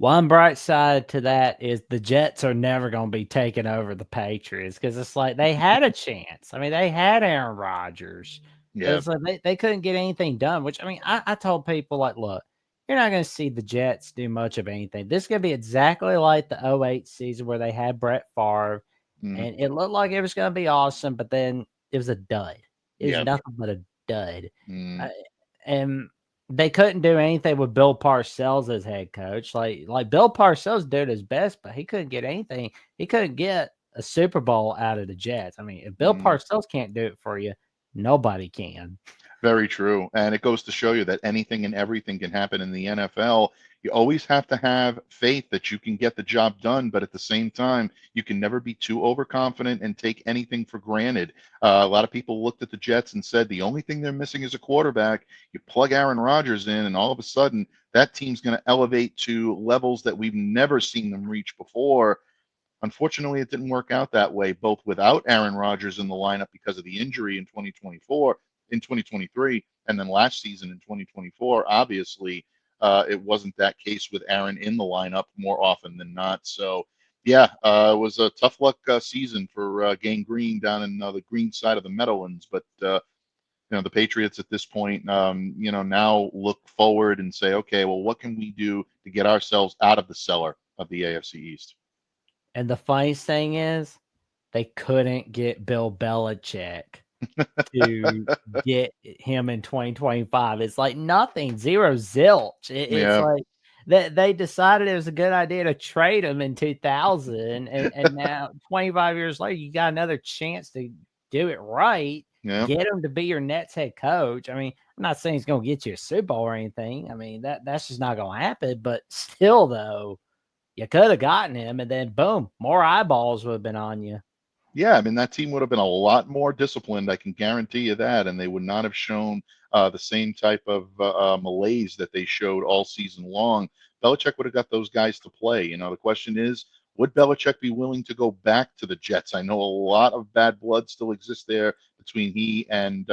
One bright side to that is the Jets are never gonna be taking over the Patriots because it's like they had a chance. I mean, they had Aaron Rodgers, but Yeah. it's like they couldn't get anything done, which I mean, I told people like, "Look, you're not gonna see the Jets do much of anything. This is gonna be exactly like the '08 season where they had Brett Favre, Mm, and it looked like it was gonna be awesome, but then it was a dud. It was yeah. nothing but a dud." Mm, I and they couldn't do anything with Bill Parcells as head coach. Like Bill Parcells did his best, but he couldn't get anything. He couldn't get a Super Bowl out of the Jets. I mean, if Bill mm. Parcells can't do it for you, nobody can. Very true. And it goes to show you that anything and everything can happen in the NFL. You always have to have faith that you can get the job done, but at the same time, you can never be too overconfident and take anything for granted. A lot of people looked at the Jets and said the only thing they're missing is a quarterback. You plug Aaron Rodgers in, and all of a sudden, that team's going to elevate to levels that we've never seen them reach before. Unfortunately, it didn't work out that way, both without Aaron Rodgers in the lineup because of the injury in 2024, in 2023, and then last season in 2024. Obviously, it wasn't that case with Aaron in the lineup more often than not. So, yeah, it was a tough luck season for Gang Green down in the green side of the Meadowlands. But the Patriots at this point, now look forward and say, okay, well, what can we do to get ourselves out of the cellar of the AFC East? And the funniest thing is, they couldn't get Bill Belichick to get him in 2025. It's like nothing, 0 zilch. It's Yeah. like they decided it was a good idea to trade him in 2000, and now 25 years later, you got another chance to do it right, Yeah. get him to be your Nets head coach. I mean, I'm not saying he's gonna get you a Super Bowl or anything. I mean, that's just not gonna happen, but still, though, you could have gotten him, and then boom, more eyeballs would have been on you. Yeah, I mean, that team would have been a lot more disciplined. I can guarantee you that, and they would not have shown the same type of malaise that they showed all season long. Belichick would have got those guys to play. The question is, would Belichick be willing to go back to the Jets? I know a lot of bad blood still exists there between he and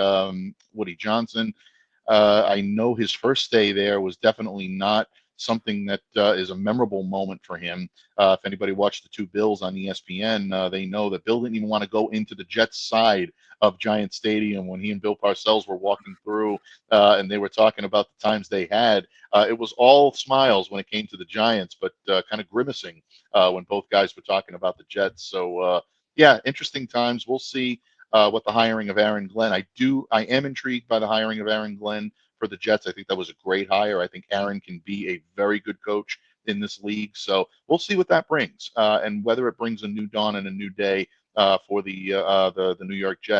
Woody Johnson. I know his first stay there was definitely not something that is a memorable moment for him. If anybody watched the two Bills on ESPN, they know that Bill didn't even want to go into the Jets side of Giant Stadium when he and Bill Parcells were walking through and they were talking about the times they had. It was all smiles when it came to the Giants, but kind of grimacing when both guys were talking about the Jets. So, yeah, interesting times. We'll see what the hiring of Aaron Glenn. I am intrigued by the hiring of Aaron Glenn for the Jets. I think that was a great hire. I think Aaron can be a very good coach in this league. So we'll see what that brings and whether it brings a new dawn and a new day for the New York Jets.